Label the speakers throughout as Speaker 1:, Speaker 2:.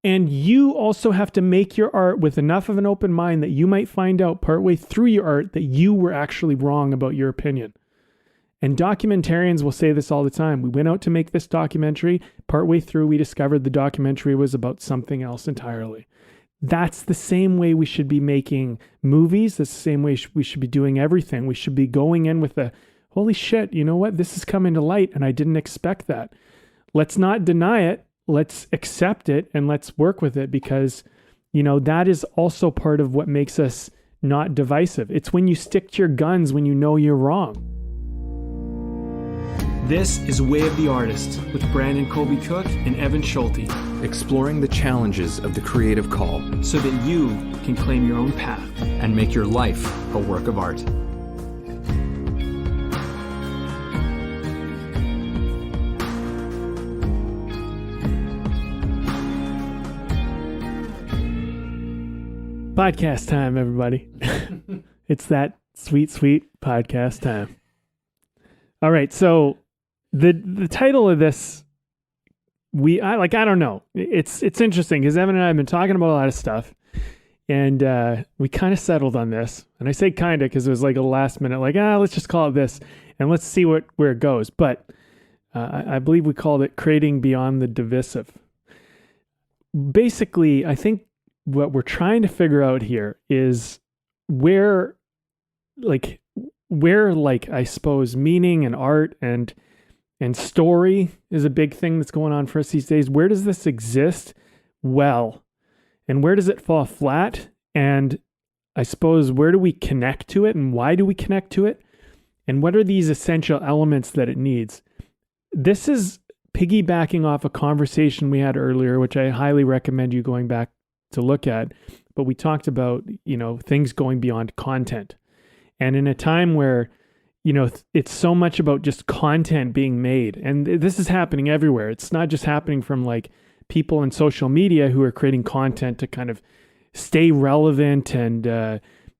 Speaker 1: And you also have to make your art with enough of an open mind that you might find out partway through your art that you were actually wrong about your opinion. And documentarians will say this all the time. We went out to make this documentary. Partway through, we discovered the documentary was about something else entirely. That's the same way we should be making movies. That's the same way we should be doing everything. We should be going in with a, holy shit, you know what? This is coming to light and I didn't expect that. Let's not deny it. Let's accept it and let's work with it, because, you know, that is also part of what makes us not divisive. It's when you stick to your guns when you know you're wrong. This is Way of the Artist with Brandon Colby Cook and Evan Schulte.
Speaker 2: Exploring the challenges of the creative call
Speaker 1: so that you can claim your own path
Speaker 2: and make your life a work of art.
Speaker 1: Podcast time, everybody. It's that sweet, sweet podcast time. All right, so the title of this, I don't know. It's interesting because Evan and I have been talking about a lot of stuff, and we kind of settled on this. And I say kind of because it was like a last minute, like, let's just call it this, and let's see where it goes. But I believe we called it Creating Beyond the Divisive. Basically, I think what we're trying to figure out here is where I suppose meaning and art and story is a big thing that's going on for us these days. Where does this exist well? And where does it fall flat? And I suppose, where do we connect to it, and why do we connect to it? And what are these essential elements that it needs? This is piggybacking off a conversation we had earlier, which I highly recommend you going back to look at. But we talked about, you know, things going beyond content. And in a time where, you know, it's so much about just content being made, and this is happening everywhere. It's not just happening from like people in social media who are creating content to kind of stay relevant and,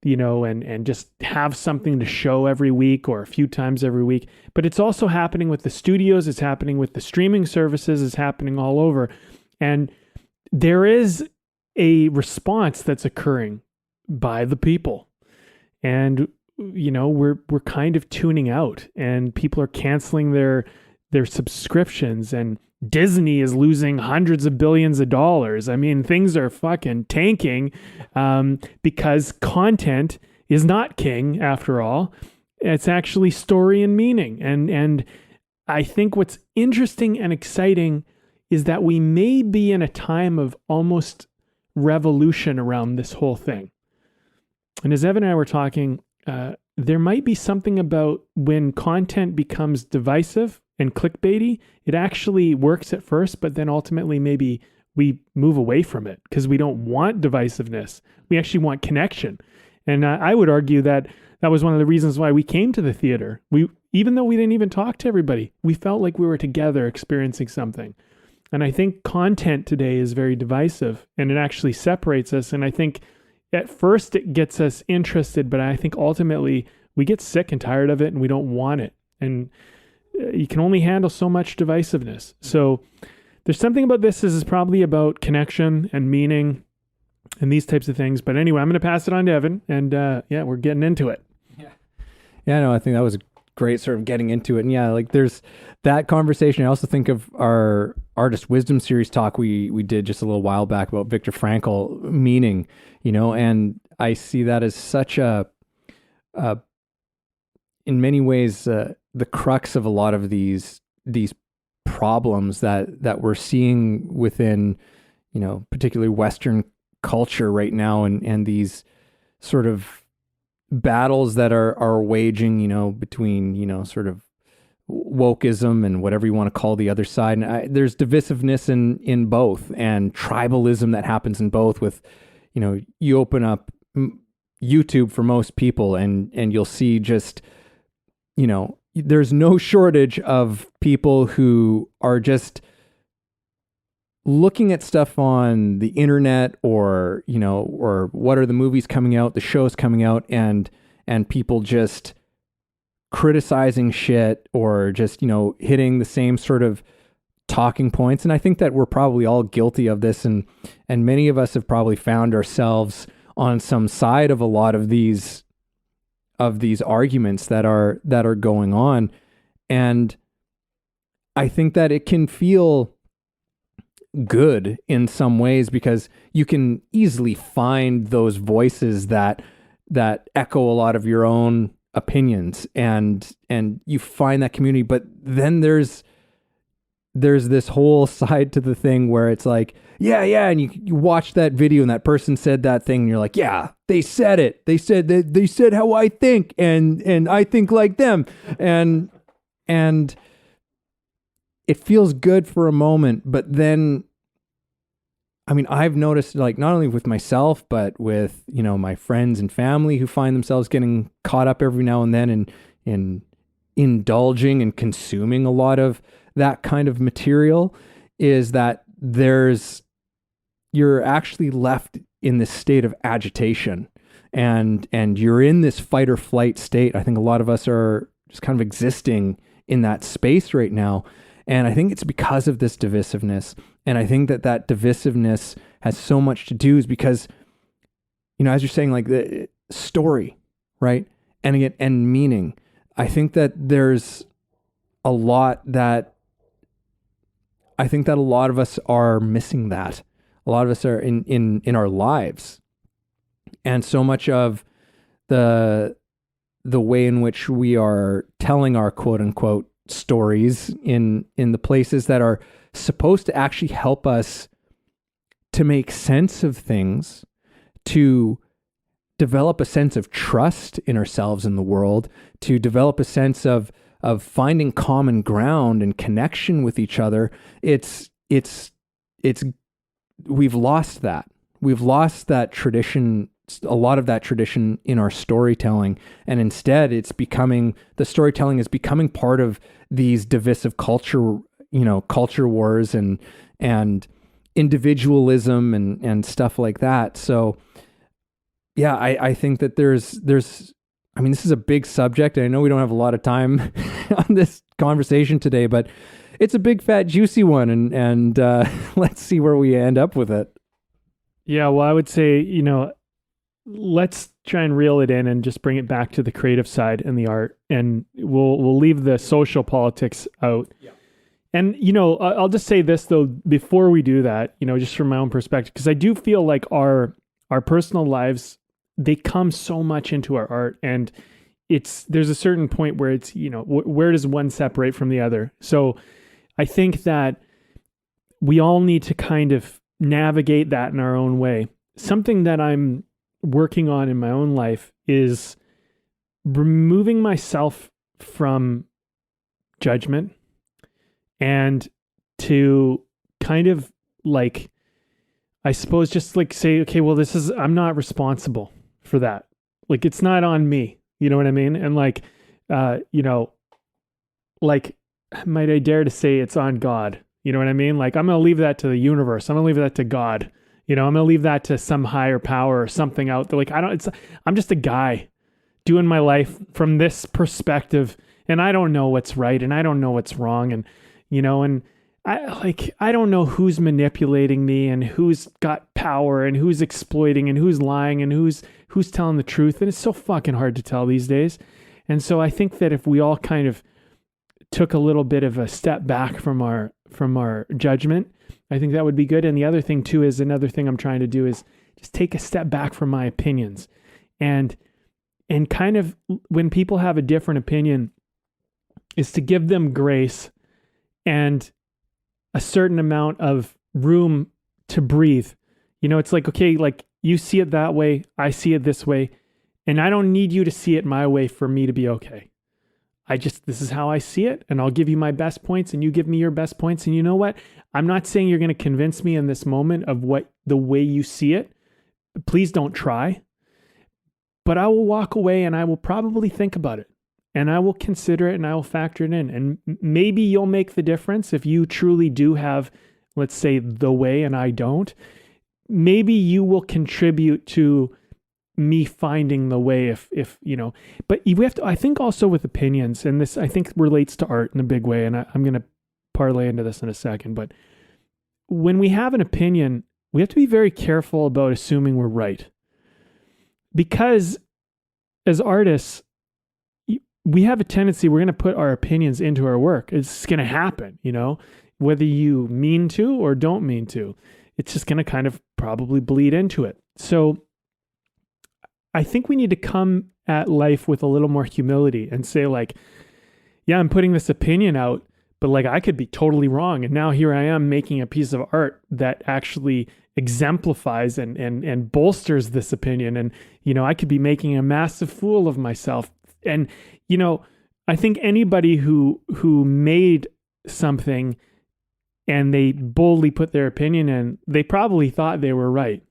Speaker 1: you know, and just have something to show every week or a few times every week. But it's also happening with the studios. It's happening with the streaming services. It's happening all over. And there is a response that's occurring by the people. And, you know, we're kind of tuning out, and people are canceling their subscriptions, and Disney is losing hundreds of billions of dollars. I mean, things are fucking tanking because content is not king after all. It's actually story and meaning. And I think what's interesting and exciting is that we may be in a time of almost revolution around this whole thing. And as Evan and I were talking, there might be something about when content becomes divisive and clickbaity. It actually works at first, but then ultimately maybe we move away from it because we don't want divisiveness. We actually want connection. And I would argue that that was one of the reasons why we came to the theater. Even though we didn't even talk to everybody, we felt like we were together experiencing something. And I think content today is very divisive, and it actually separates us. And I think at first it gets us interested, but I think ultimately we get sick and tired of it and we don't want it. And you can only handle so much divisiveness. So there's something about this is probably about connection and meaning and these types of things. But anyway, I'm going to pass it on to Evan, and yeah, we're getting into it.
Speaker 3: Yeah, no, I think that was great sort of getting into it. And yeah, like there's that conversation. I also think of our Artist Wisdom series talk we did just a little while back about Viktor Frankl, meaning, you know, and I see that as such a in many ways, the crux of a lot of these problems that we're seeing within, you know, particularly Western culture right now, and these sort of battles that are waging, you know, between, you know, sort of wokeism and whatever you want to call the other side. And there's divisiveness in both, and tribalism that happens in both. With, you know, you open up YouTube for most people, and you'll see just, you know, there's no shortage of people who are just looking at stuff on the internet, or, you know, or what are the movies coming out, the shows coming out, and people just criticizing shit, or just, you know, hitting the same sort of talking points. And I think that we're probably all guilty of this. And many of us have probably found ourselves on some side of a lot of these arguments that are going on. And I think that it can feel good in some ways because you can easily find those voices that echo a lot of your own opinions, and you find that community. But then there's this whole side to the thing where it's like, and you watch that video and that person said that thing and you're like, yeah, they said it. They said how I think, and I think like them. And it feels good for a moment, but then, I mean, I've noticed, like, not only with myself, but with, my friends and family who find themselves getting caught up every now and then in indulging and consuming a lot of that kind of material, is that you're actually left in this state of agitation, and you're in this fight or flight state. I think a lot of us are just kind of existing in that space right now. And I think it's because of this divisiveness. And I think that divisiveness has so much to do is because, as you're saying, like the story, right? And again, and meaning. I think that there's a lot that a lot of us are missing that. A lot of us are in our lives. And so much of the way in which we are telling our quote unquote stories in the places that are supposed to actually help us to make sense of things, to develop a sense of trust in ourselves and the world, to develop a sense of finding common ground and connection with each other. We've lost that. We've lost that tradition, a lot of that tradition in our storytelling. And instead the storytelling is becoming part of these divisive culture wars and individualism and stuff like that. So yeah, I think that there's, I mean, this is a big subject, and I know we don't have a lot of time on this conversation today, but it's a big, fat, juicy one, and let's see where we end up with it.
Speaker 1: Yeah, well, I would say, let's try and reel it in and just bring it back to the creative side and the art, and we'll leave the social politics out. Yeah. And, I'll just say this, though, before we do that, just from my own perspective, because I do feel like our personal lives, they come so much into our art, and there's a certain point where it's, where does one separate from the other? So I think that we all need to kind of navigate that in our own way. Something that I'm working on in my own life is removing myself from judgment, and to kind of like, I suppose, just like say, okay, well, I'm not responsible for that. Like, it's not on me. You know what I mean? And like, like, might I dare to say it's on God? You know what I mean? Like, I'm going to leave that to the universe. I'm going to leave that to God. I'm going to leave that to some higher power or something out there. Like, I'm just a guy doing my life from this perspective, and I don't know what's right, and I don't know what's wrong. And, and I don't know who's manipulating me, and who's got power, and who's exploiting, and who's lying, and who's telling the truth. And it's so fucking hard to tell these days. And so I think that if we all kind of took a little bit of a step back from our judgment, I think that would be good. And the other thing too is, another thing I'm trying to do is just take a step back from my opinions, and kind of, when people have a different opinion, is to give them grace and a certain amount of room to breathe. It's like, okay, like, you see it that way, I see it this way, and I don't need you to see it my way for me to be okay. This is how I see it, and I'll give you my best points, and you give me your best points. And you know what? I'm not saying you're going to convince me in this moment of the way you see it. Please don't try. But I will walk away, and I will probably think about it, and I will consider it, and I will factor it in. And maybe you'll make the difference if you truly do have, let's say, the way, and I don't. Maybe you will contribute to me finding the way, if but we have to, I think, also with opinions, and this I think relates to art in a big way, and I'm going to parlay into this in a second, but when we have an opinion, we have to be very careful about assuming we're right. Because as artists, we have a tendency, we're going to put our opinions into our work. It's going to happen, whether you mean to or don't mean to. It's just going to kind of probably bleed into it. So I think we need to come at life with a little more humility and say like, yeah, I'm putting this opinion out, but like I could be totally wrong. And now here I am making a piece of art that actually exemplifies and bolsters this opinion. And, I could be making a massive fool of myself. And, I think anybody who made something and they boldly put their opinion in, they probably thought they were right.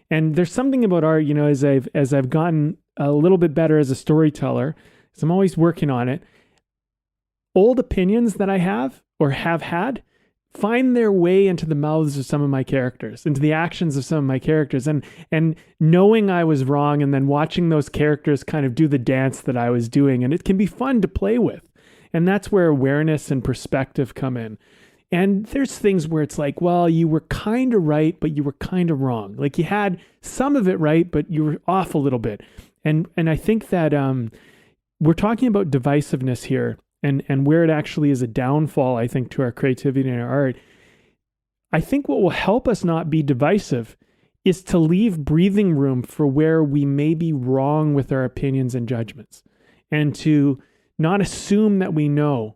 Speaker 1: And there's something about art, as I've gotten a little bit better as a storyteller, because I'm always working on it. Old opinions that I have or have had find their way into the mouths of some of my characters, into the actions of some of my characters. And knowing I was wrong and then watching those characters kind of do the dance that I was doing. And it can be fun to play with. And that's where awareness and perspective come in. And there's things where it's like, well, you were kind of right, but you were kind of wrong. Like you had some of it right, but you were off a little bit. And I think that we're talking about divisiveness here. And where it actually is a downfall, I think, to our creativity and our art. I think what will help us not be divisive is to leave breathing room for where we may be wrong with our opinions and judgments, and to not assume that we know,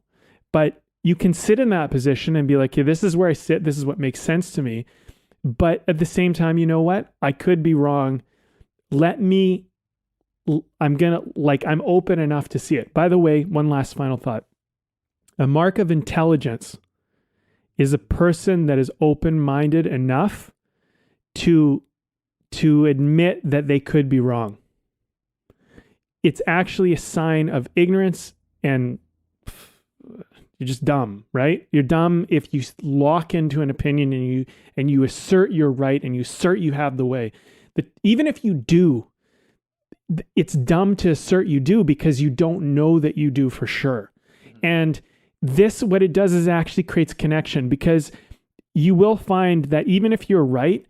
Speaker 1: but you can sit in that position and be like, yeah, this is where I sit. This is what makes sense to me. But at the same time, you know what? I could be wrong. I'm open enough to see it. By the way, one last final thought. A mark of intelligence is a person that is open-minded enough to admit that they could be wrong. It's actually a sign of ignorance, and you're just dumb, right? You're dumb if you lock into an opinion and you assert you're right and you assert you have the way. But even if you do, it's dumb to assert you do because you don't know that you do for sure. And this, what it does is actually creates connection, because you will find that even if you're right,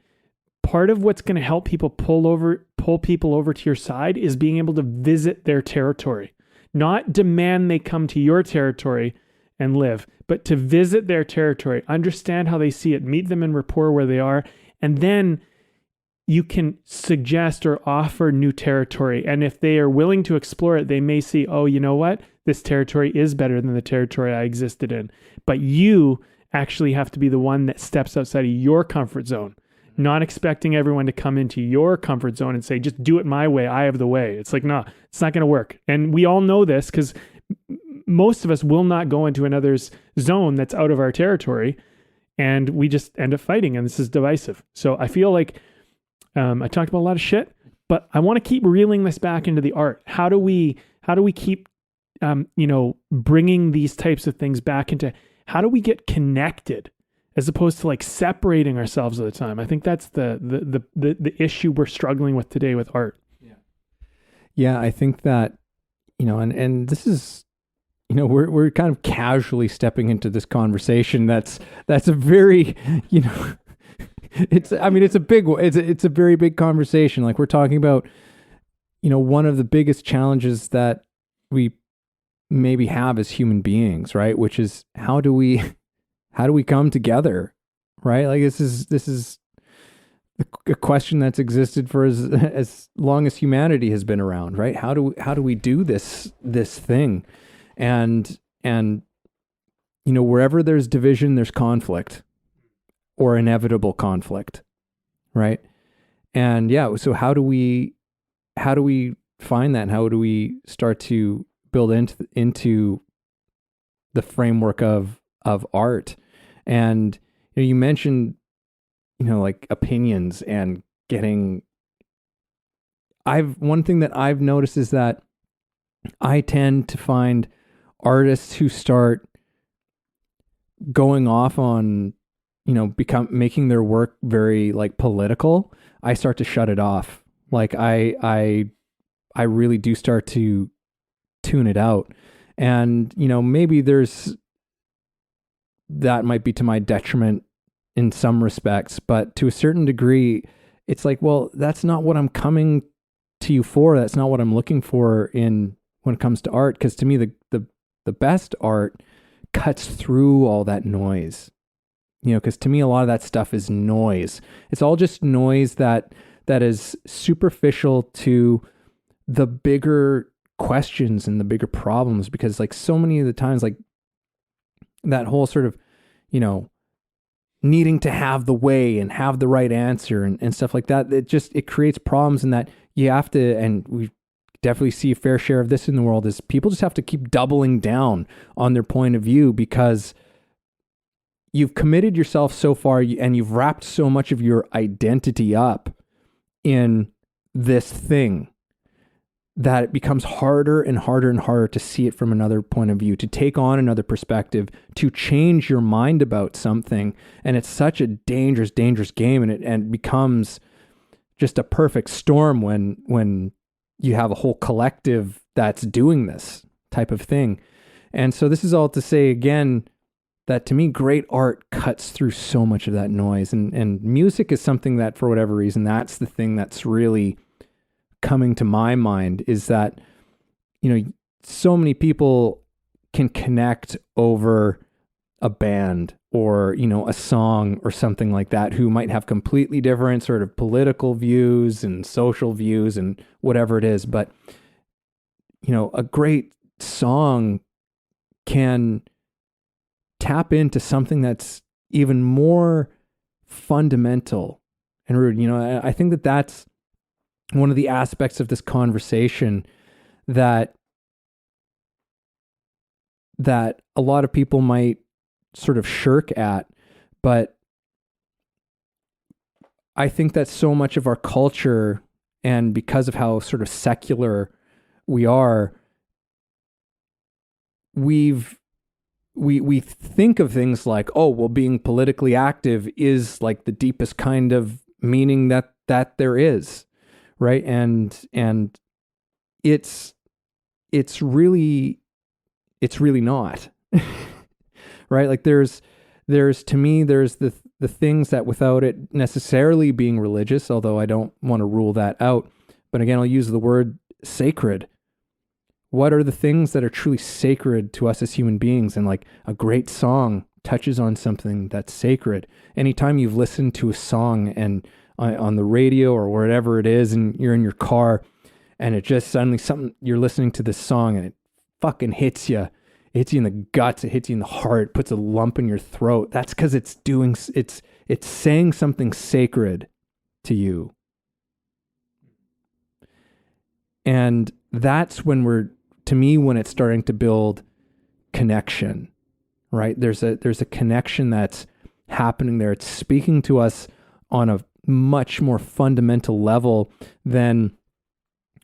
Speaker 1: part of what's going to help people pull people over to your side is being able to visit their territory, not demand they come to your territory and live, but to visit their territory, understand how they see it, meet them in rapport where they are, and then you can suggest or offer new territory. And if they are willing to explore it, they may see, oh, you know what? This territory is better than the territory I existed in. But you actually have to be the one that steps outside of your comfort zone, not expecting everyone to come into your comfort zone and say, just do it my way. I have the way. It's like, no, it's not going to work. And we all know this because most of us will not go into another's zone that's out of our territory. And we just end up fighting. And this is divisive. So I feel like I talked about a lot of shit, but I want to keep reeling this back into the art. How do we keep, bringing these types of things back into, how do we get connected as opposed to like separating ourselves all the time? I think that's the issue we're struggling with today with art.
Speaker 3: Yeah. I think that, and this is, we're kind of casually stepping into this conversation. That's a very, it's a very big conversation. Like we're talking about, one of the biggest challenges that we maybe have as human beings, right? Which is how do we come together, right? Like this is a question that's existed for as long as humanity has been around, right? How do we do this thing? And wherever there's division, there's conflict. Or inevitable conflict, right? And yeah, so how do we find that? And how do we start to build into the framework of art? And you mentioned like opinions and getting. One thing that I've noticed is that I tend to find artists who start going off on making their work very like political, I start to shut it off. Like I really do start to tune it out. And, maybe there's that might be to my detriment in some respects, but to a certain degree, it's like, well, that's not what I'm coming to you for. That's not what I'm looking for when it comes to art. Because to me, the best art cuts through all that noise. Because to me, a lot of that stuff is noise. It's all just noise that is superficial to the bigger questions and the bigger problems. Because like so many of the times, like that whole sort of, needing to have the way and have the right answer and stuff like that, it creates problems in that you have to, and we definitely see a fair share of this in the world, is people just have to keep doubling down on their point of view because you've committed yourself so far and you've wrapped so much of your identity up in this thing that it becomes harder and harder and harder to see it from another point of view, to take on another perspective, to change your mind about something. And it's such a dangerous, dangerous game. And it becomes just a perfect storm when you have a whole collective that's doing this type of thing. And so this is all to say, again, that to me, great art cuts through so much of that noise. And music is something that, for whatever reason, that's the thing that's really coming to my mind, is that, so many people can connect over a band or, a song or something like that, who might have completely different sort of political views and social views and whatever it is. But, a great song can tap into something that's even more fundamental and rude. I think that that's one of the aspects of this conversation that a lot of people might sort of shirk at, but I think that so much of our culture, and because of how sort of secular we are, we think of things like, oh, well, being politically active is like the deepest kind of meaning that there is. Right. And it's really not. Right. Like there's to me, there's the things that, without it necessarily being religious, although I don't want to rule that out, but again, I'll use the word sacred. What are the things that are truly sacred to us as human beings? And like a great song touches on something that's sacred. Anytime you've listened to a song and on the radio or wherever it is, and you're in your car, and it just suddenly you're listening to this song and it fucking hits you in the guts, it hits you in the heart, puts a lump in your throat. That's because it's saying something sacred to you. And that's when when it's starting to build connection, right? There's a connection that's happening there. It's speaking to us on a much more fundamental level than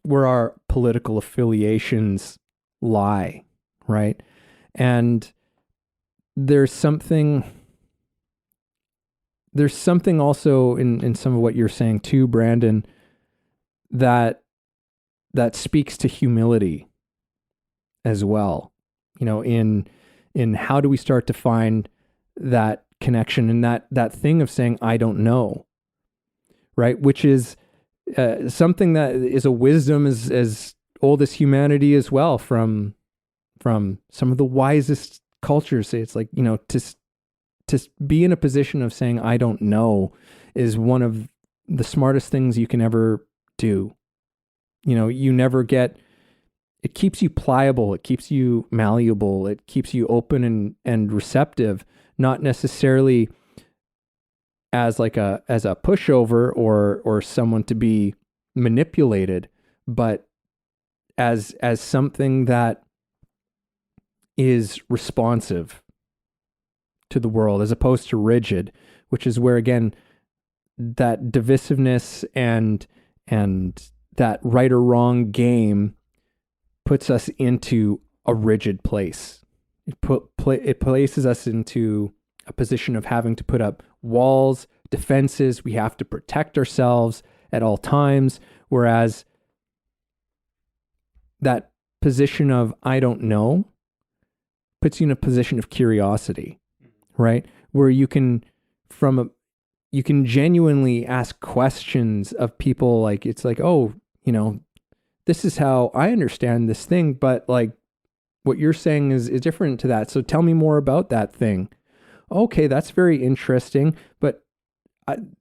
Speaker 3: where our political affiliations lie, right? And there's something also in some of what you're saying too, Brandon, that speaks to humility as well. In how do we start to find that connection and that thing of saying, I don't know, right? Which is something that is a wisdom as old as humanity as well, from some of the wisest cultures. It's like, to be in a position of saying, I don't know, is one of the smartest things you can ever do. It keeps you pliable. It keeps you malleable. It keeps you open and receptive, not necessarily as a pushover or someone to be manipulated, but as something that is responsive to the world, as opposed to rigid, which is where, again, that divisiveness and that right or wrong game puts us into a rigid place. It places us into a position of having to put up walls, defenses. We have to protect ourselves at all times. Whereas that position of I don't know puts you in a position of curiosity, right? Where you can you can genuinely ask questions of people. Like, it's like, oh, this is how I understand this thing, but like what you're saying is different to that. So tell me more about that thing. Okay, that's very interesting, but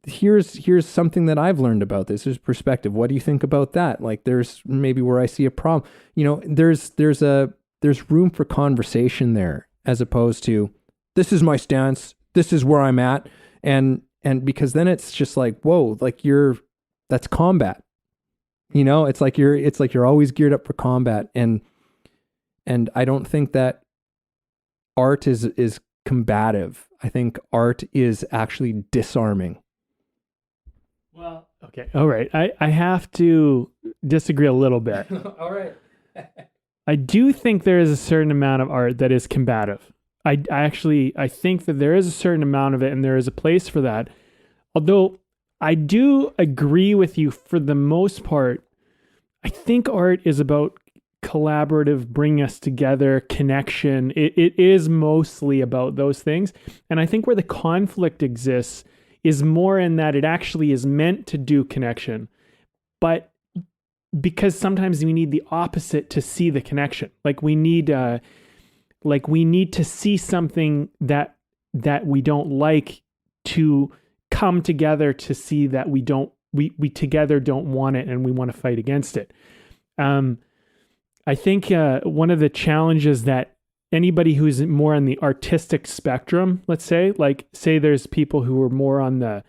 Speaker 3: here's something that I've learned about this. There's perspective. What do you think about that? Like, there's maybe where I see a problem. There's room for conversation there, as opposed to, this is my stance, this is where I'm at, and because then it's just like, whoa, like that's combat. It's like you're always geared up for combat, and I don't think that art is combative. I think art is actually disarming.
Speaker 1: Well, okay. All right. I have to disagree a little bit.
Speaker 3: All right.
Speaker 1: I do think there is a certain amount of art that is combative. I think that there is a certain amount of it, and there is a place for that. Although I do agree with you for the most part. I think art is about collaborative, bring us together, connection. It is mostly about those things. And I think where the conflict exists is more in that it actually is meant to do connection, but because sometimes we need the opposite to see the connection. Like we need to see something that we don't like to come together to see that we together don't want it, and we want to fight against it. I think one of the challenges that anybody who's more on the artistic spectrum, let's say there's people who are more on the,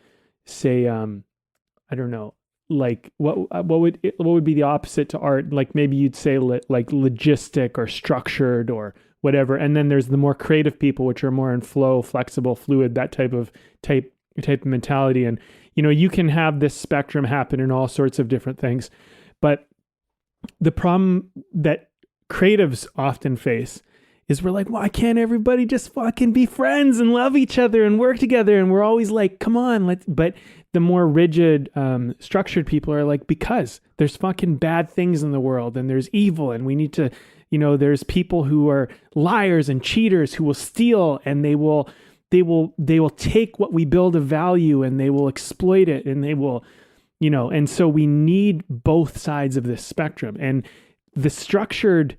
Speaker 1: say, I don't know, like what would be the opposite to art? Like maybe you'd say like logistic or structured or whatever. And then there's the more creative people, which are more in flow, flexible, fluid, that type of mentality. And, you can have this spectrum happen in all sorts of different things. But the problem that creatives often face is we're like, why can't everybody just fucking be friends and love each other and work together? And we're always like, come on, but the more rigid, structured people are like, because there's fucking bad things in the world, and there's evil, and we need to, there's people who are liars and cheaters who will steal, and they will take what we build of value, and they will exploit it, and they will, and so we need both sides of this spectrum. And the structured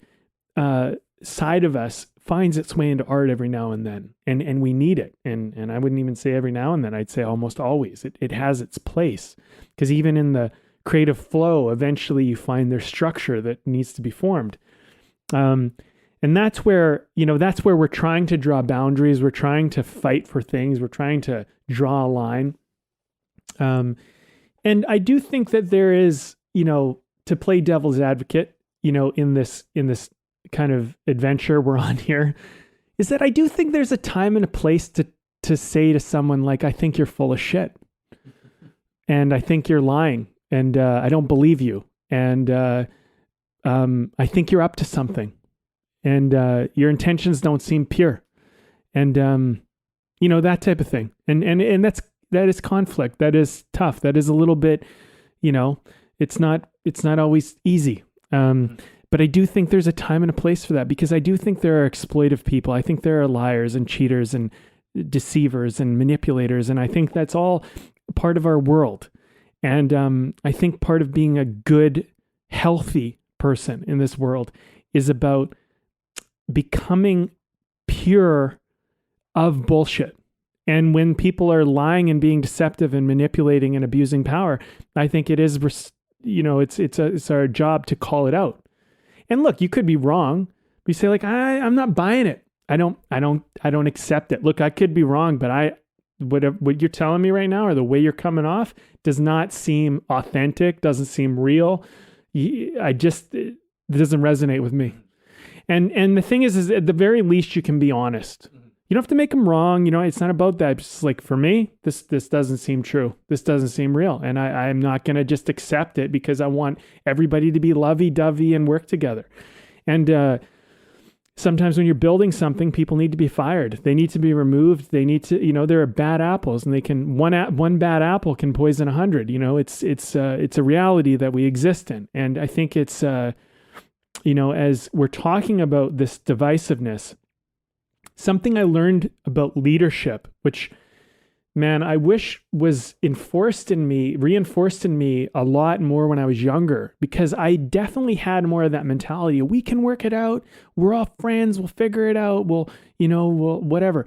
Speaker 1: side of us finds its way into art every now and then, and we need it. And I wouldn't even say every now and then, I'd say almost always. It has its place, because even in the creative flow, eventually you find there's structure that needs to be formed. And that's where we're trying to draw boundaries. We're trying to fight for things. We're trying to draw a line. And I do think that there is, to play devil's advocate, in this kind of adventure we're on here, is that I do think there's a time and a place to say to someone, like, I think you're full of shit, and I think you're lying, and I don't believe you, and I think you're up to something, and your intentions don't seem pure, and that type of thing, and that is conflict. That is tough. That is a little bit, it's not always easy. But I do think there's a time and a place for that, because I do think there are exploitive people. I think there are liars and cheaters and deceivers and manipulators. And I think that's all part of our world. And I think part of being a good, healthy person in this world is about becoming pure of bullshit. And when people are lying and being deceptive and manipulating and abusing power, I think it is, it's our job to call it out. And look, you could be wrong. You say, like, I'm not buying it. I don't accept it. Look, I could be wrong, but what you're telling me right now, or the way you're coming off, does not seem authentic, doesn't seem real. It doesn't resonate with me. And the thing is at the very least, you can be honest. You don't have to make them wrong. It's not about that. It's just like, for me, this doesn't seem true. This doesn't seem real. And I'm not going to just accept it, because I want everybody to be lovey-dovey and work together. And sometimes when you're building something, people need to be fired. They need to be removed. They need to, there are bad apples, and one bad apple can poison 100. It's a reality that we exist in. And I think it's, as we're talking about this divisiveness, something I learned about leadership, which, man, I wish was reinforced in me a lot more when I was younger, because I definitely had more of that mentality. We can work it out. We're all friends. We'll figure it out. We'll whatever.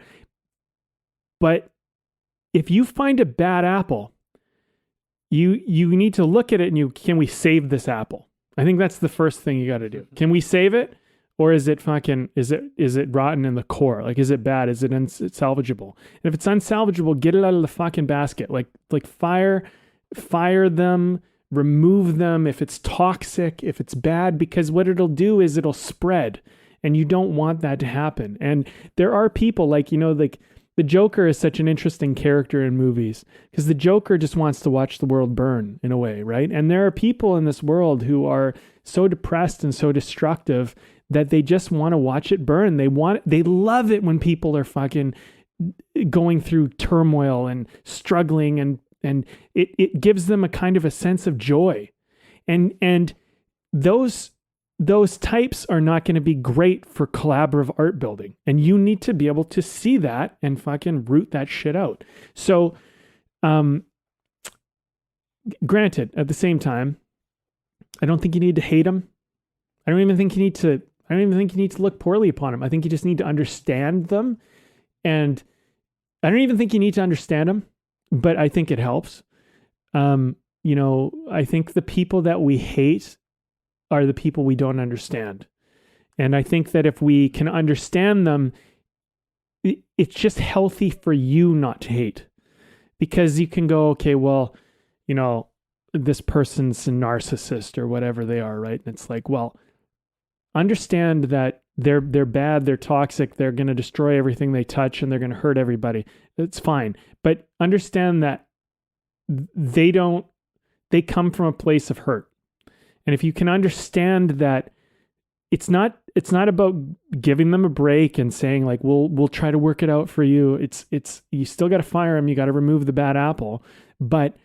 Speaker 1: But if you find a bad apple, you need to look at it and can we save this apple? I think that's the first thing you got to do. Can we save it? Or is it rotten in the core? Like, is it bad? Is it unsalvageable? And if it's unsalvageable, get it out of the fucking basket. Like fire them, remove them if it's toxic, if it's bad, because what it'll do is it'll spread, and you don't want that to happen. And there are people like the Joker is such an interesting character in movies, because the Joker just wants to watch the world burn in a way, right? And there are people in this world who are so depressed and so destructive that they just want to watch it burn. They love it when people are fucking going through turmoil and struggling, and it gives them a kind of a sense of joy. And those types are not going to be great for collaborative art building. And you need to be able to see that and fucking root that shit out. So, granted, at the same time, I don't think you need to hate them. I don't even think you need to look poorly upon them. I think you just need to understand them. And I don't even think you need to understand them, but I think it helps. I think the people that we hate are the people we don't understand. And I think that if we can understand them, it's just healthy for you not to hate, because you can go, okay, well, this person's a narcissist or whatever they are, right? And it's like, well, understand that they're bad, they're toxic, they're going to destroy everything they touch, and they're going to hurt everybody. It's fine. But understand that they come from a place of hurt. And if you can understand that it's not about giving them a break and saying like, we'll try to work it out for you. It's you still got to fire them. You got to remove the bad apple, but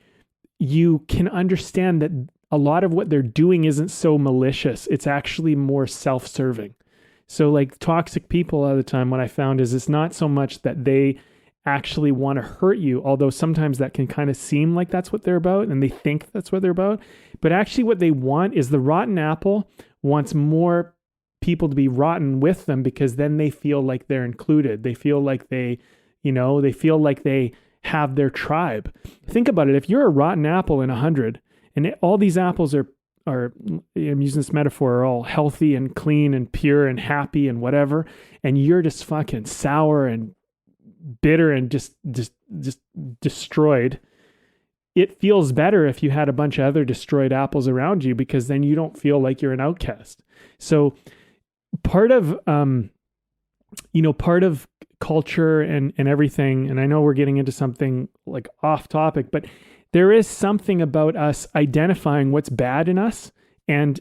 Speaker 1: you can understand that a lot of what they're doing isn't so malicious. It's actually more self-serving. So like toxic people, a lot of the time, what I found is it's not so much that they actually want to hurt you, although sometimes that can kind of seem like that's what they're about and they think that's what they're about. But actually what they want is the rotten apple wants more people to be rotten with them, because then they feel like they're included. They feel like they have their tribe. Think about it. If you're a rotten apple in 100 and all these apples are, I'm using this metaphor, are all healthy and clean and pure and happy and whatever, and you're just fucking sour and bitter and just destroyed, it feels better if you had a bunch of other destroyed apples around you, because then you don't feel like you're an outcast. So part of culture and everything, and I know we're getting into something like off topic, but there is something about us identifying what's bad in us, and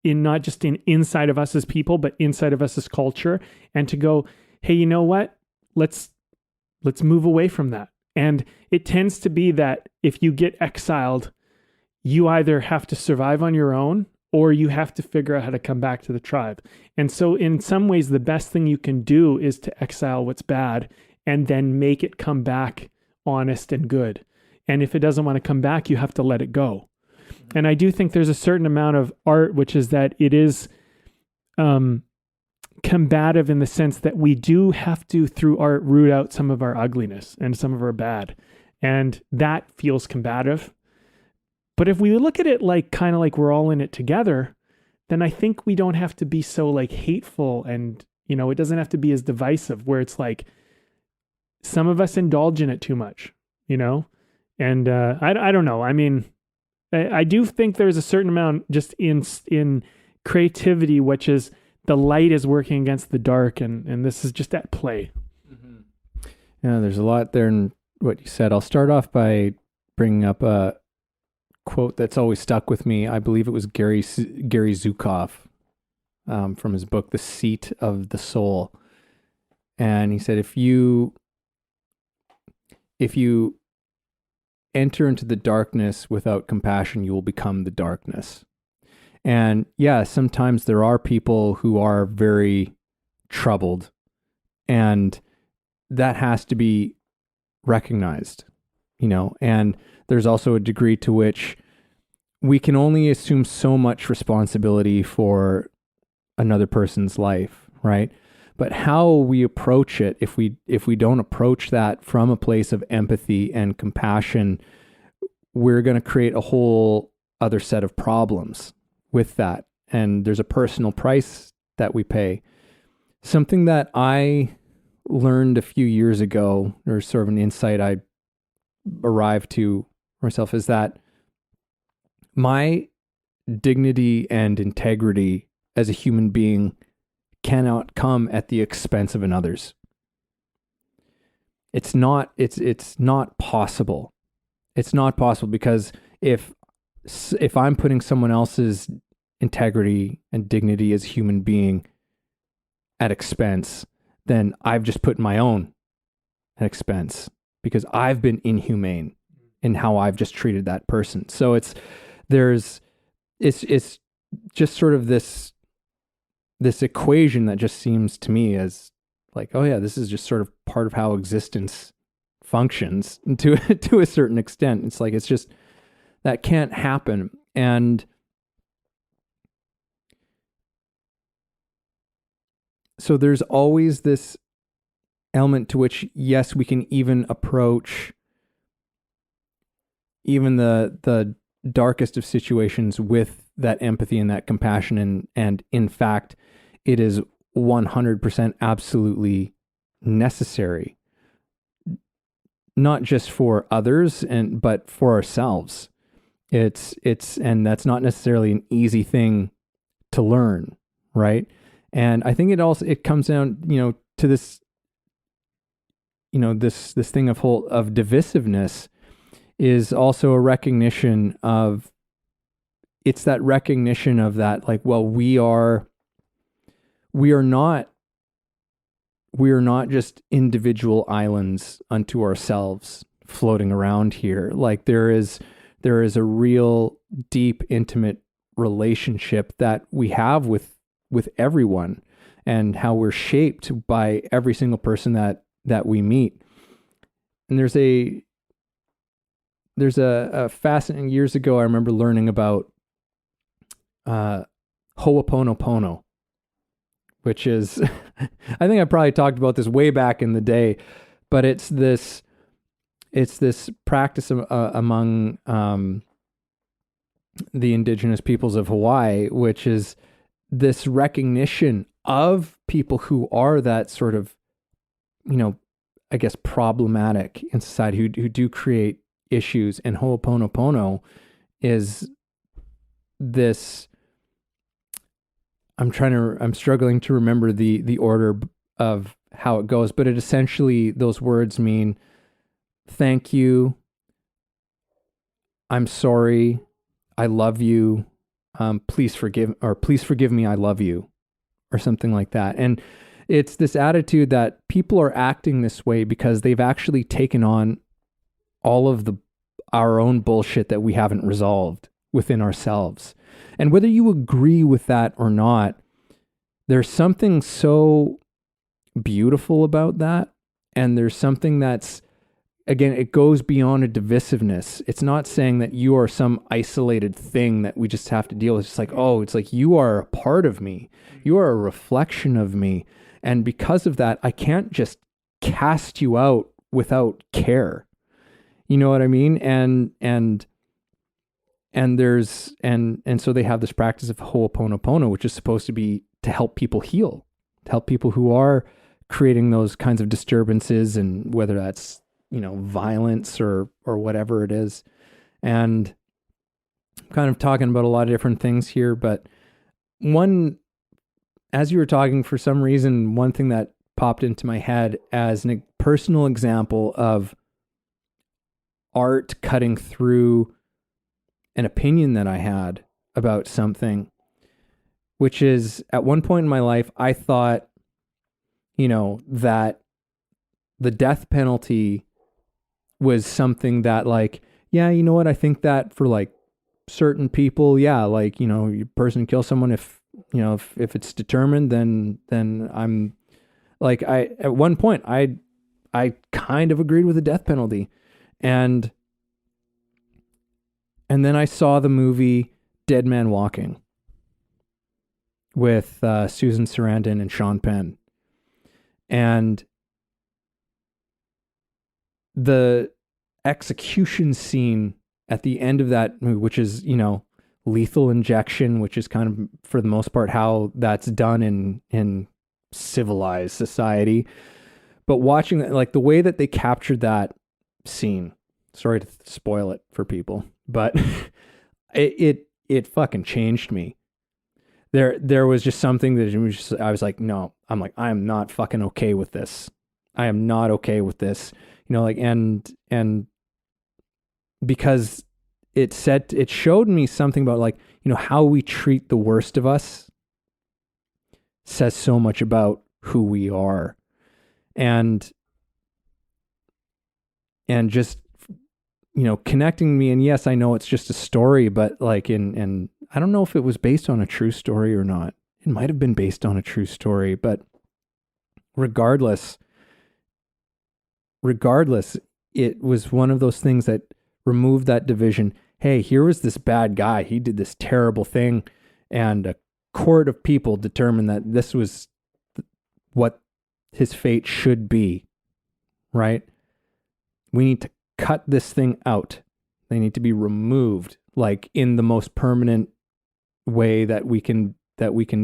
Speaker 1: in not just inside of us as people, but inside of us as culture, and to go, hey, you know what? Let's move away from that. And it tends to be that if you get exiled, you either have to survive on your own or you have to figure out how to come back to the tribe. And so in some ways, the best thing you can do is to exile what's bad and then make it come back honest and good. And if it doesn't want to come back, you have to let it go. And I do think there's a certain amount of art, which is that it is combative in the sense that we do have to, through art, root out some of our ugliness and some of our bad. And that feels combative. But if we look at it like kind of like we're all in it together, then I think we don't have to be so like hateful, and, it doesn't have to be as divisive, where it's like some of us indulge in it too much, And I don't know. I mean, I do think there's a certain amount just in creativity, which is the light is working against the dark, and this is just at play.
Speaker 3: Mm-hmm. Yeah, there's a lot there in what you said. I'll start off by bringing up a quote that's always stuck with me. I believe it was Gary Zukav from his book, The Seat of the Soul. And he said, if you enter into the darkness without compassion, you will become the darkness. And yeah, sometimes there are people who are very troubled And that has to be recognized, and there's also a degree to which we can only assume so much responsibility for another person's life, right? But how we approach it, if we don't approach that from a place of empathy and compassion, we're going to create a whole other set of problems with that. And there's a personal price that we pay. Something that I learned a few years ago, or sort of an insight I arrived to myself, is that my dignity and integrity as a human being cannot come at the expense of another's. It's not possible. It's not possible, because if I'm putting someone else's integrity and dignity as a human being at expense, then I've just put my own at expense, because I've been inhumane in how I've just treated that person. So it's just sort of this equation that just seems to me as like, oh yeah, this is just sort of part of how existence functions to a certain extent. It's like, it's just, that can't happen. And so there's always this element to which, yes, we can even approach even the darkest of situations with that empathy and that compassion. And in fact, it is 100% absolutely necessary, not just for others, but for ourselves. And that's not necessarily an easy thing to learn, right? And I think it comes down, to this, this thing of divisiveness is also a recognition of, it's that recognition of that, like, well, we are not just individual islands unto ourselves floating around here. Like, there is a real deep, intimate relationship that we have with everyone, and how we're shaped by every single person that we meet. And there's a fascinating, years ago, I remember learning about Ho'oponopono, which is, I think I probably talked about this way back in the day, but it's this practice among the indigenous peoples of Hawaii, which is this recognition of people who are that sort of, I guess, problematic in society, who do create issues. And Ho'oponopono is this, I'm struggling to remember the order of how it goes, but it essentially, those words mean thank you, I'm sorry, I love you, please forgive me, I love you, or something like that. And it's this attitude that people are acting this way because they've actually taken on all of our own bullshit that we haven't resolved within ourselves. And whether you agree with that or not, there's something so beautiful about that. And there's something that's, again, it goes beyond a divisiveness. It's not saying that you are some isolated thing that we just have to deal with. It's like, oh, it's like, you are a part of me. You are a reflection of me. And because of that, I can't just cast you out without care. You know what I mean? And so they have this practice of Ho'oponopono, which is supposed to be to help people heal, to help people who are creating those kinds of disturbances, and whether that's, violence or whatever it is. And I'm kind of talking about a lot of different things here, but as you were talking, for some reason, one thing that popped into my head as a personal example of art cutting through an opinion that I had about something, which is, at one point in my life, I thought, that the death penalty was something that, like, yeah, you know what? I think that for like certain people, yeah, like, a person kills someone, if it's determined, then Like at one point I kind of agreed with the death penalty, and then I saw the movie Dead Man Walking with Susan Sarandon and Sean Penn, and the execution scene at the end of that movie, which is, lethal injection, which is kind of, for the most part, how that's done in civilized society. But watching that, like the way that they captured that scene, sorry to spoil it for people, but it fucking changed me. There was just something that I was like, no, I am not fucking okay with this. I am not okay with this. And because it showed me something about how we treat the worst of us says so much about who we are. And just, connecting me. And yes, I know it's just a story, but and I don't know if it was based on a true story or not. It might have been based on a true story, but regardless, it was one of those things that removed that division. Hey, here was this bad guy. He did this terrible thing, and a court of people determined that this was what his fate should be, right? We need to cut this thing out. They need to be removed, in the most permanent way that we can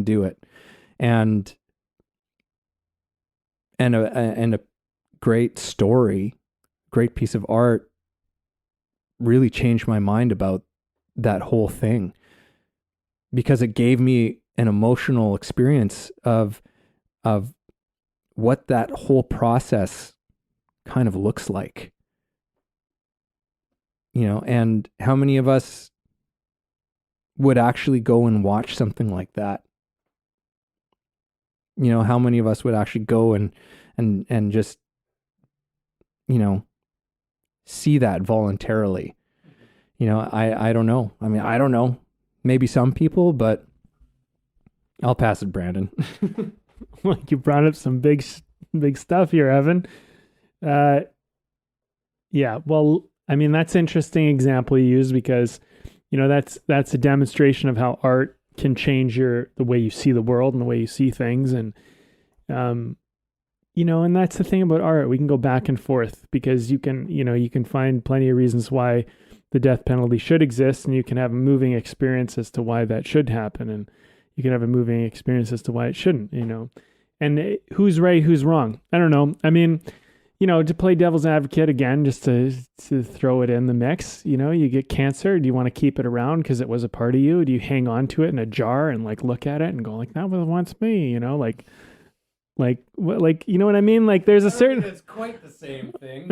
Speaker 3: do it. And a great story, great piece of art really changed my mind about that whole thing, because it gave me an emotional experience of what that whole process kind of looks like. And how many of us would actually go and watch something like that? How many of us would actually go and just, see that voluntarily? I don't know. I mean, I don't know. Maybe some people, but I'll pass it, Brandon.
Speaker 1: You brought up some big stuff here, Evan. Yeah, well, I mean, that's an interesting example you use, because, that's a demonstration of how art can change the way you see the world and the way you see things. And, and that's the thing about art. We can go back and forth, because you can find plenty of reasons why the death penalty should exist, and you can have a moving experience as to why that should happen. And you can have a moving experience as to why it shouldn't, and who's right, who's wrong. I don't know. I mean, to play devil's advocate again, just to throw it in the mix, you get cancer. Do you want to keep it around because it was a part of you? Do you hang on to it in a jar and look at it and go that was once me, you know what I mean? There's a certain,
Speaker 3: it's quite the same thing.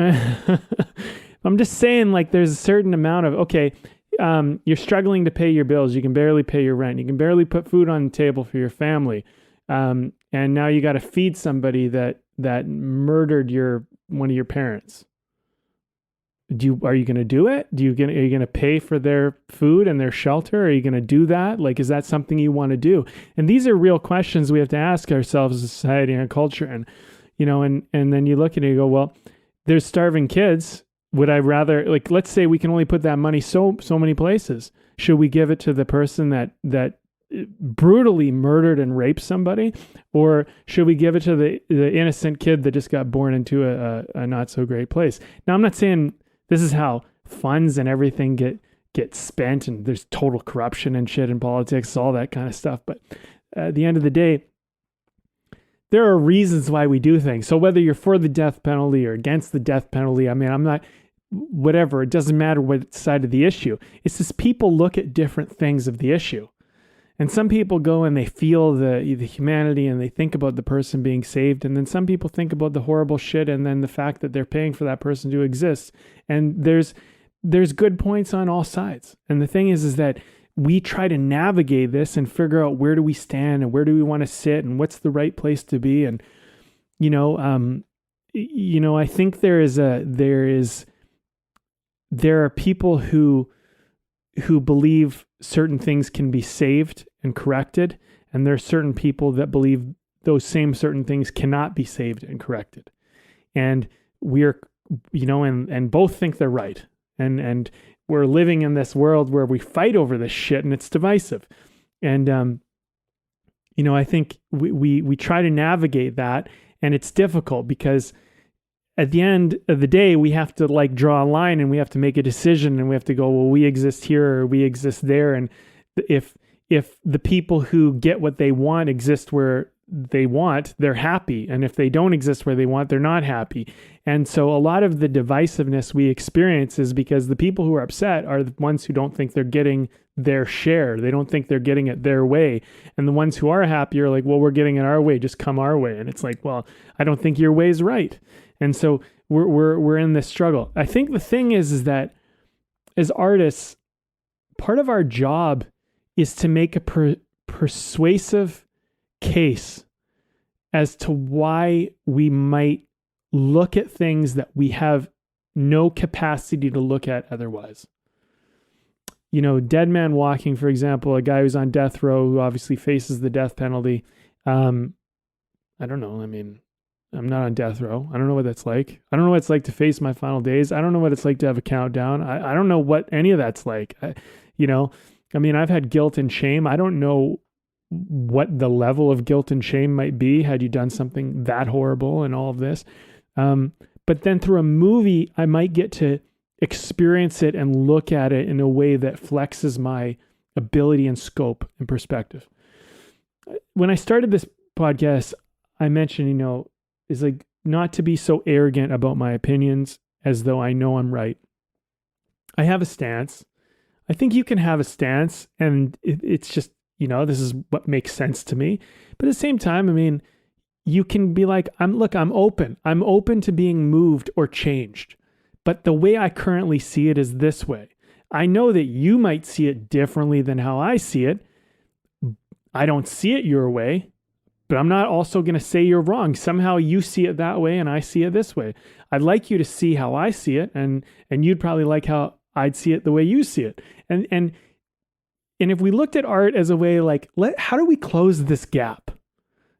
Speaker 1: I'm just saying, there's a certain amount of, okay, you're struggling to pay your bills. You can barely pay your rent. You can barely put food on the table for your family. And now you got to feed somebody that murdered one of your parents. Are you going to do it? Are you going to pay for their food and their shelter? Are you going to do that? Is that something you want to do? And these are real questions we have to ask ourselves as a society and a culture. And, and then you look at it and you go, well, there's starving kids. Would I rather, let's say we can only put that money so many places. Should we give it to the person that brutally murdered and raped somebody, or should we give it to the innocent kid that just got born into a not so great place? Now, I'm not saying this is how funds and everything get spent, and there's total corruption and shit in politics, all that kind of stuff. But at the end of the day, there are reasons why we do things. So whether you're for the death penalty or against the death penalty, I mean, I'm not, whatever, it doesn't matter what side of the issue. It's just people look at different things of the issue. And some people go and they feel the humanity and they think about the person being saved. And then some people think about the horrible shit and then the fact that they're paying for that person to exist. And there's good points on all sides. And the thing is that we try to navigate this and figure out where do we stand and where do we want to sit and what's the right place to be. And, I think there are people who believe certain things can be saved and corrected. And there are certain people that believe those same certain things cannot be saved and corrected. And we're, and both think they're right. And we're living in this world where we fight over this shit and it's divisive. And, I think we try to navigate that, and it's difficult because at the end of the day, we have to like draw a line and we have to make a decision, and we have to go, well, we exist here or we exist there. And if the people who get what they want exist where they want, they're happy. And if they don't exist where they want, they're not happy. And so a lot of the divisiveness we experience is because the people who are upset are the ones who don't think they're getting their share. They don't think they're getting it their way. And the ones who are happy are like, well, we're getting it our way, just come our way. And it's like, well, I don't think your way is right. And so we're in this struggle. I think the thing is that as artists, part of our job is to make a persuasive case as to why we might look at things that we have no capacity to look at otherwise. Dead Man Walking, for example, a guy who's on death row who obviously faces the death penalty. I don't know. I mean, I'm not on death row. I don't know what that's like. I don't know what it's like to face my final days. I don't know what it's like to have a countdown. I don't know what any of that's like. I've had guilt and shame. I don't know what the level of guilt and shame might be had you done something that horrible and all of this. But then through a movie, I might get to experience it and look at it in a way that flexes my ability and scope and perspective. When I started this podcast, I mentioned, is like not to be so arrogant about my opinions as though I know I'm right. I have a stance. I think you can have a stance, and it's just, this is what makes sense to me. But at the same time, you can be like, I'm open. I'm open to being moved or changed. But the way I currently see it is this way. I know that you might see it differently than how I see it. I don't see it your way, but I'm not also going to say you're wrong. Somehow you see it that way and I see it this way. I'd like you to see how I see it, and you'd probably like how I'd see it the way you see it. And if we looked at art as a way like, how do we close this gap?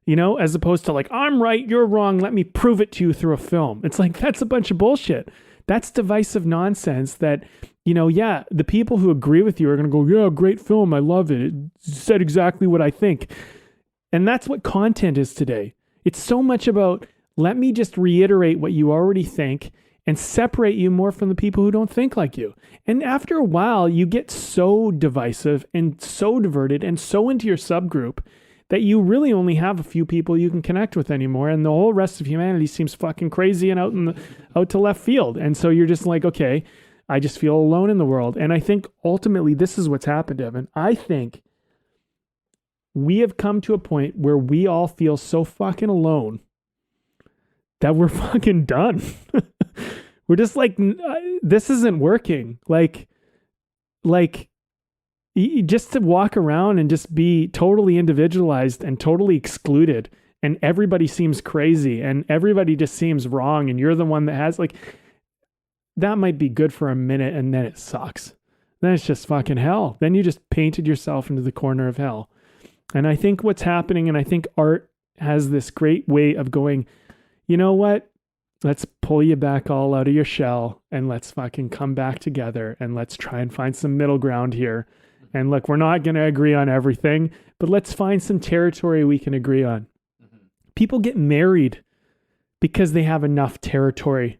Speaker 1: As opposed to like, I'm right, you're wrong, let me prove it to you through a film. It's like, that's a bunch of bullshit. That's divisive nonsense that, the people who agree with you are going to go, yeah, great film, I love it. It said exactly what I think. And that's what content is today. It's so much about, let me just reiterate what you already think and separate you more from the people who don't think like you. And after a while, you get so divisive and so diverted and so into your subgroup that you really only have a few people you can connect with anymore. And the whole rest of humanity seems fucking crazy and out to left field. And so you're just like, okay, I just feel alone in the world. And I think ultimately this is what's happened, Evan. I think we have come to a point where we all feel so fucking alone that we're fucking done. We're just like, this isn't working. Like just to walk around and just be totally individualized and totally excluded, and everybody seems crazy and everybody just seems wrong, and you're the one that has, like, that might be good for a minute and then it sucks. Then it's just fucking hell. Then you just painted yourself into the corner of hell. And I think what's happening, and I think art has this great way of going, you know what? Let's pull you back all out of your shell and let's fucking come back together and let's try and find some middle ground here. And look, we're not going to agree on everything, but let's find some territory we can agree on. Mm-hmm. People get married because they have enough territory.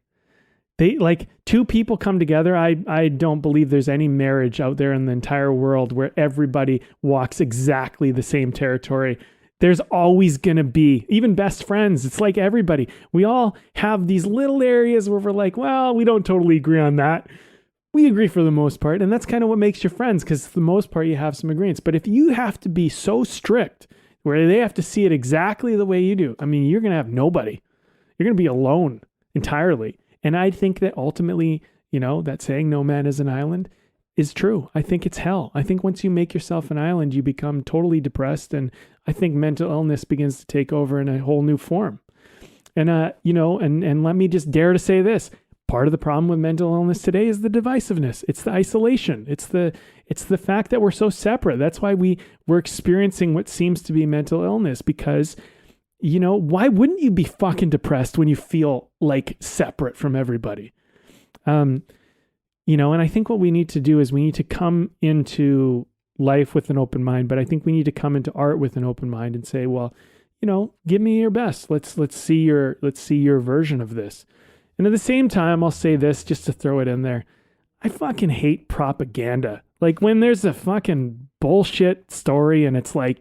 Speaker 1: They, like, two people come together. I don't believe there's any marriage out there in the entire world where everybody walks exactly the same territory. There's always going to be, even best friends. It's like everybody. We all have these little areas where we're like, well, we don't totally agree on that. We agree for the most part. And that's kind of what makes you friends, because for the most part, you have some agreements. But if you have to be so strict where they have to see it exactly the way you do, I mean, you're going to have nobody. You're going to be alone entirely. And I think that ultimately, you know, that saying no man is an island is true. I think it's hell. I think once you make yourself an island, you become totally depressed. And I think mental illness begins to take over in a whole new form. And, you know, and let me just dare to say this. Part of the problem with mental illness today is the divisiveness. It's the isolation. It's the fact that we're so separate. That's why we're experiencing what seems to be mental illness, because why wouldn't you be fucking depressed when you feel like separate from everybody? And I think what we need to do is we need to come into life with an open mind, but I think we need to come into art with an open mind and say, well, give me your best. Let's see your version of this. And at the same time, I'll say this just to throw it in there. I fucking hate propaganda. Like when there's a fucking bullshit story and it's like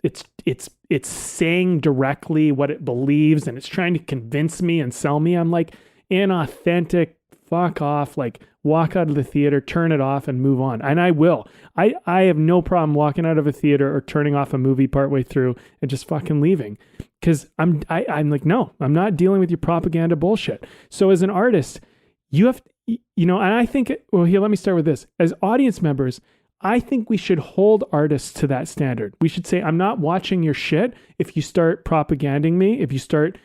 Speaker 1: it's saying directly what it believes and it's trying to convince me and sell me. I'm like, inauthentic, fuck off, like walk out of the theater, turn it off and move on. And I will. I have no problem walking out of a theater or turning off a movie partway through and just fucking leaving. Because I'm like, no, I'm not dealing with your propaganda bullshit. So as an artist, you have, and I think, well, here, let me start with this. As audience members, I think we should hold artists to that standard. We should say, I'm not watching your shit if you start propaganding me, if you start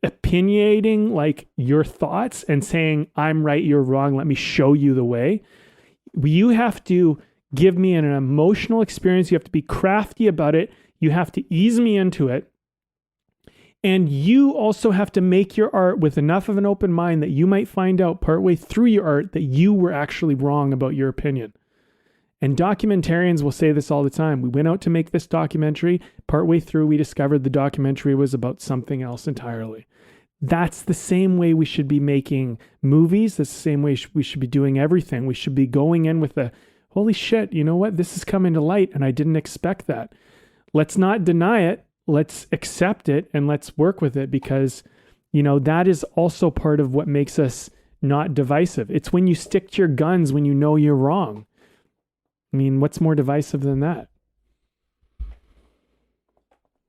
Speaker 1: opinionating like your thoughts and saying, I'm right, you're wrong, let me show you the way. You have to give me an emotional experience. You have to be crafty about it. You have to ease me into it. And you also have to make your art with enough of an open mind that you might find out partway through your art that you were actually wrong about your opinion. And documentarians will say this all the time. We went out to make this documentary. Partway through, we discovered the documentary was about something else entirely. That's the same way we should be making movies. That's the same way we should be doing everything. We should be going in with a, holy shit, you know what? This is coming to light and I didn't expect that. Let's not deny it. Let's accept it and let's work with it because, that is also part of what makes us not divisive. It's when you stick to your guns when you know you're wrong. I mean, what's more divisive than that?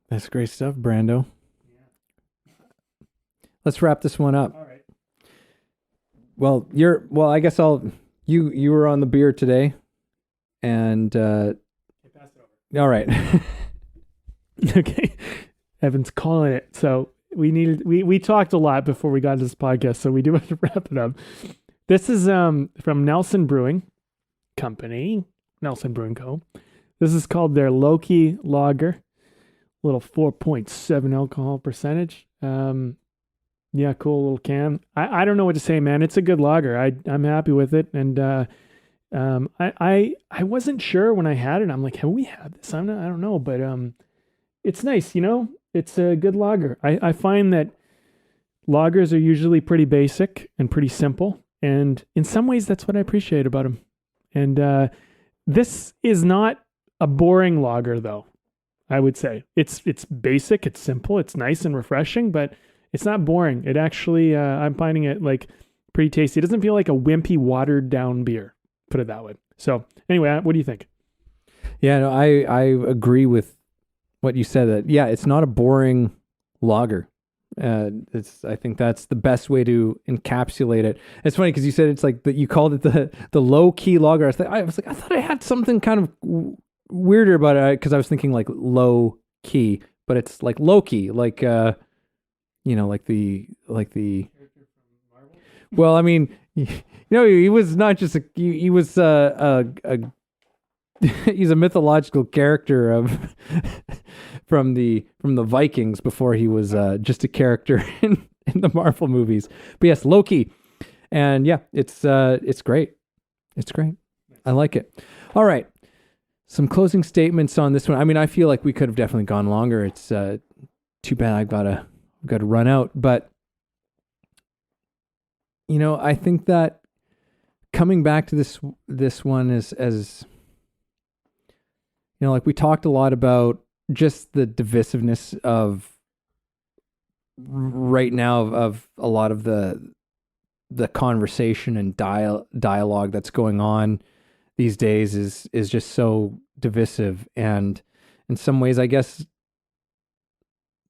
Speaker 3: That's great stuff, Brando. Yeah. Let's wrap this one up.
Speaker 1: All right.
Speaker 3: Well, I guess you were on the beer today and,
Speaker 1: pass it over.
Speaker 3: All right.
Speaker 1: Okay. Evan's calling it. So we talked a lot before we got to this podcast, so we do have to wrap it up. This is from Nelson Brewing Company, Nelson Brewing Co. This is called their Loki Lager, little 4.7 alcohol percentage. Yeah, cool little can. I don't know what to say, man. It's a good lager. I'm happy with it, and I wasn't sure when I had it. I'm like, have we had this? I don't know, but it's nice, It's a good lager. I find that lagers are usually pretty basic and pretty simple, and in some ways, that's what I appreciate about them. And this is not a boring lager, though. I would say it's basic, it's simple, it's nice and refreshing, but it's not boring. It actually, I'm finding it like pretty tasty. It doesn't feel like a wimpy, watered down beer. Put it that way. So anyway, what do you think?
Speaker 3: Yeah, no, I agree with what you said. That it's not a boring lager. I think that's the best way to encapsulate it. It's funny because you said it's like that. You called it the low key lager. I thought I had something kind of weirder about it because I was thinking like low key, but it's like low key, like like the. Well, I mean, he was not just he was he's a mythological character of from the Vikings before he was just a character in the Marvel movies. But yes, Loki, and it's great. It's great. I like it. All right, some closing statements on this one. I mean, I feel like we could have definitely gone longer. It's too bad I've got to run out, but I think that coming back to this one is as like we talked a lot about just the divisiveness of right now of a lot of the conversation and dialogue that's going on these days is just so divisive. And in some ways, I guess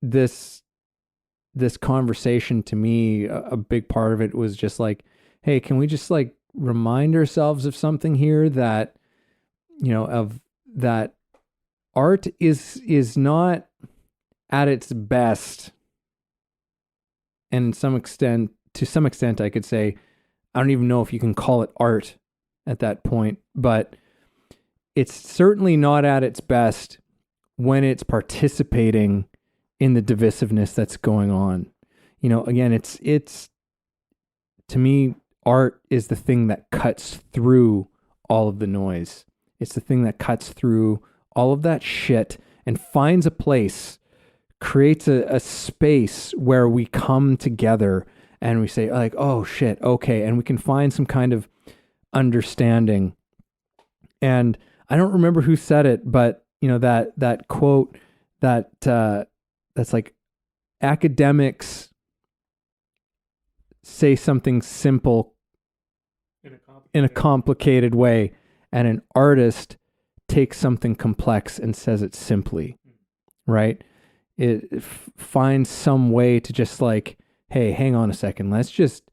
Speaker 3: this conversation, to me, a big part of it was just like, hey, can we just like remind ourselves of something here that, of that art is not at its best. And to some extent, I could say, I don't even know if you can call it art at that point, but it's certainly not at its best when it's participating in the divisiveness that's going on. You know, again, it's to me, art is the thing that cuts through all of the noise. It's the thing that cuts through all of that shit and finds a place, creates a space where we come together and we say like, oh shit, okay. And we can find some kind of understanding. And I don't remember who said it, but you know, that quote that's like, academics say something simple in a complicated way, and an artist takes something complex and says it simply, right? It finds some way to just like, hey, hang on a second, let's just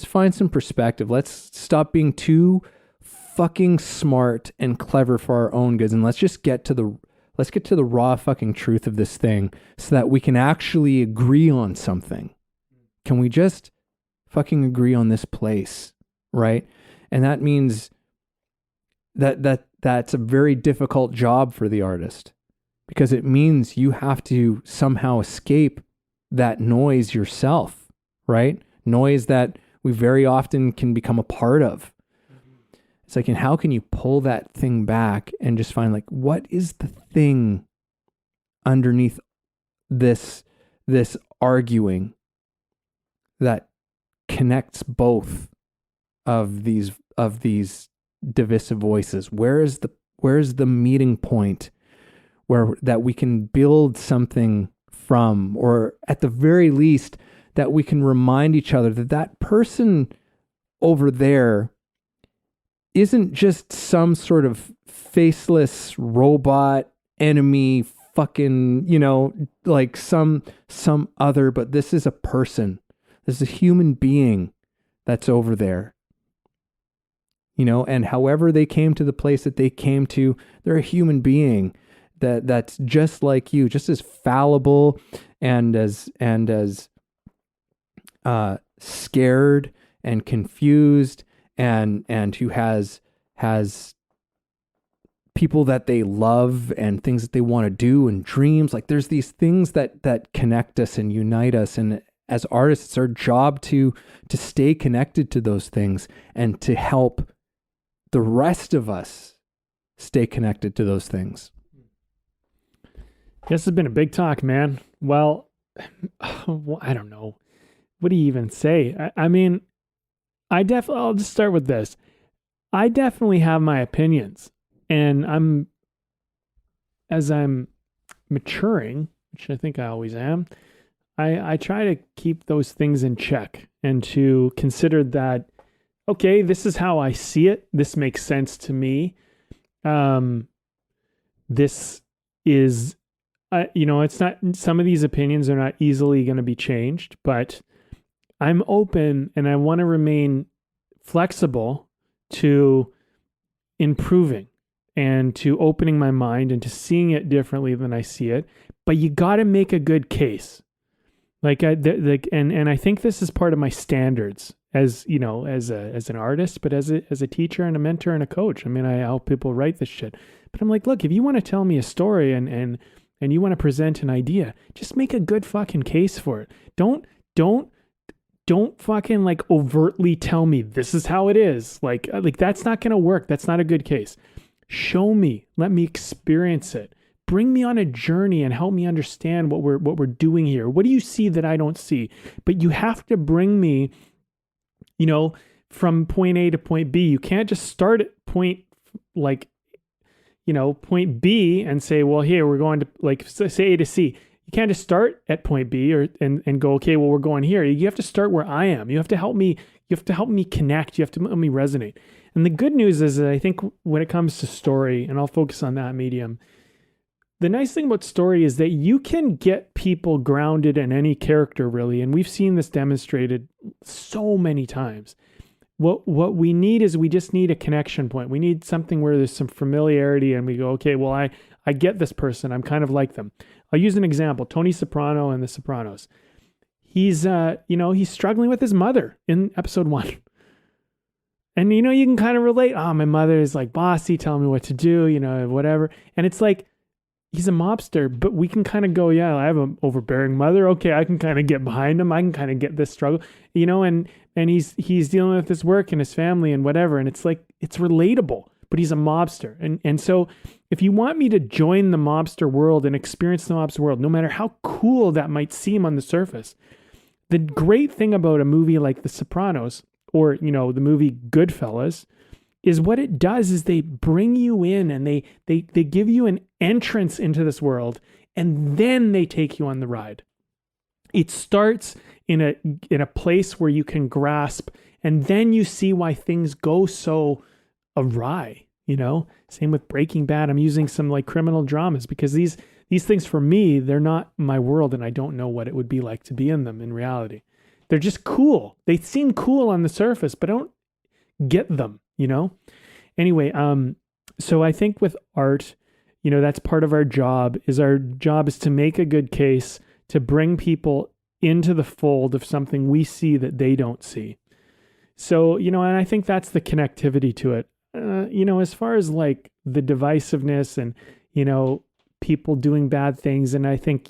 Speaker 3: find some perspective. Let's stop being too fucking smart and clever for our own goods, and let's get to the raw fucking truth of this thing so that we can actually agree on something. Can we just fucking agree on this place, right? And that means that's a very difficult job for the artist, because it means you have to somehow escape that noise yourself, right? Noise that we very often can become a part of. It's like, and how can you pull that thing back and just find like, what is the thing underneath this arguing that connects both of these divisive voices? Where is the meeting point where that we can build something from, or at the very least that we can remind each other that person over there isn't just some sort of faceless robot enemy fucking, you know, like some other, but this is a person. This is a human being that's over there. You know, and however they came to the place that they came to, they're a human being that's just like you, just as fallible and as scared and confused, and who has people that they love and things that they want to do and dreams. Like there's these things that connect us and unite us, and as artists, it's our job to stay connected to those things and to help the rest of us stay connected to those things.
Speaker 1: This has been a big talk, man. Well, I don't know. What do you even say? I mean, I'll just start with this. I definitely have my opinions, and as I'm maturing, which I think I always am, I try to keep those things in check and to consider that, okay, this is how I see it. This makes sense to me. This is, it's not, some of these opinions are not easily going to be changed, but I'm open and I want to remain flexible to improving and to opening my mind and to seeing it differently than I see it. But you got to make a good case. And I think this is part of my standards as, you know, as an artist, but as a teacher and a mentor and a coach. I mean, I help people write this shit, but I'm like, look, if you want to tell me a story and you want to present an idea, just make a good fucking case for it. Don't fucking like overtly tell me this is how it is. Like that's not going to work. That's not a good case. Show me, let me experience it. Bring me on a journey and help me understand what we're doing here. What do you see that I don't see? But you have to bring me, you know, from point A to point B. You can't just start at point B and say, well, here we're going to like say A to C. You can't just start at point B and go, okay, well, we're going here. You have to start where I am. You have to help me. You have to help me connect. You have to help me resonate. And the good news is that I think when it comes to story, and I'll focus on that medium, the nice thing about story is that you can get people grounded in any character, really. And we've seen this demonstrated so many times. What we need is we just need a connection point. We need something where there's some familiarity and we go, okay, well, I get this person. I'm kind of like them. I'll use an example. Tony Soprano in The Sopranos. He's struggling with his mother in episode 1. And, you know, you can kind of relate. Oh, my mother is like bossy, telling me what to do, you know, whatever. And it's like, he's a mobster, but we can kind of go, yeah, I have an overbearing mother. Okay, I can kind of get behind him. I can kind of get this struggle, and he's dealing with his work and his family and whatever. And it's like, it's relatable, but he's a mobster. And so if you want me to join the mobster world and experience the mobster world, no matter how cool that might seem on the surface, the great thing about a movie like The Sopranos or, the movie Goodfellas is what it does is they bring you in and they give you an entrance into this world, and then they take you on the ride. It starts in a place where you can grasp, and then you see why things go so awry, Same with Breaking Bad. I'm using some like criminal dramas because these things for me, they're not my world, and I don't know what it would be like to be in them in reality. They're just cool. They seem cool on the surface, but I don't get them. Anyway, so I think with art, that's part of our job is to make a good case, to bring people into the fold of something we see that they don't see. So, and I think that's the connectivity to it. As far as like the divisiveness and, people doing bad things. And I think,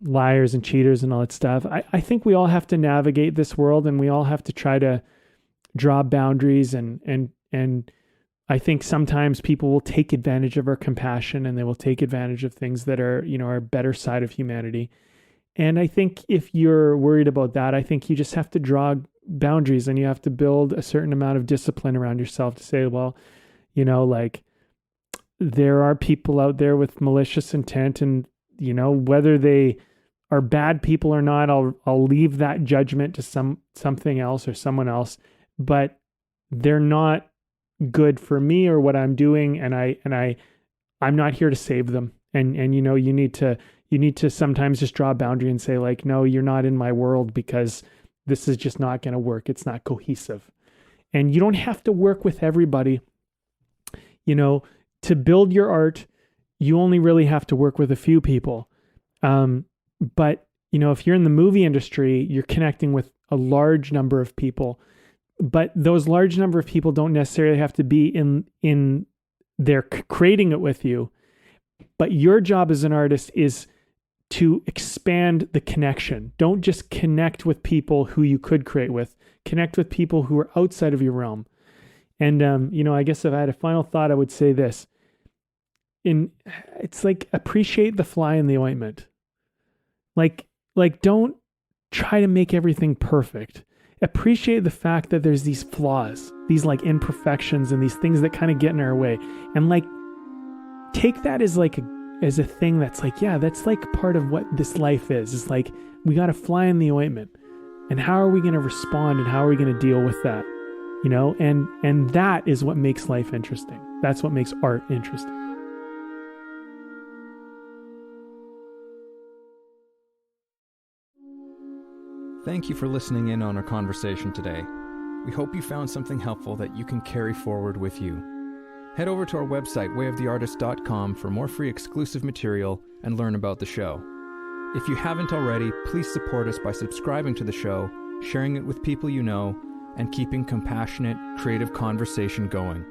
Speaker 1: liars and cheaters and all that stuff. I think we all have to navigate this world, and we all have to try to draw boundaries, and I think sometimes people will take advantage of our compassion, and they will take advantage of things that are, our better side of humanity. And I think if you're worried about that, I think you just have to draw boundaries, and you have to build a certain amount of discipline around yourself to say, well, like there are people out there with malicious intent, and, whether they are bad people or not, I'll leave that judgment to something else or someone else. But they're not good for me or what I'm doing, and I'm not here to save them. And you need to sometimes just draw a boundary and say like, no, you're not in my world because this is just not going to work. It's not cohesive. And you don't have to work with everybody. To build your art, you only really have to work with a few people. But if you're in the movie industry, you're connecting with a large number of people. But those large number of people don't necessarily have to be in there creating it with you. But your job as an artist is to expand the connection. Don't just connect with people who you could create with. Connect with people who are outside of your realm. And, I guess if I had a final thought, I would say this. It's like, appreciate the fly in the ointment. Like don't try to make everything perfect. Appreciate the fact that there's these flaws, these like imperfections and these things that kind of get in our way. And like, take that as like as a thing that's like, yeah, that's like part of what this life is. It's like, we got a fly in the ointment, and how are we going to respond, and how are we going to deal with that? And that is what makes life interesting. That's what makes art interesting.
Speaker 2: Thank you for listening in on our conversation today. We hope you found something helpful that you can carry forward with you. Head over to our website, wayoftheartist.com, for more free exclusive material and learn about the show. If you haven't already, please support us by subscribing to the show, sharing it with people you know, and keeping compassionate, creative conversation going.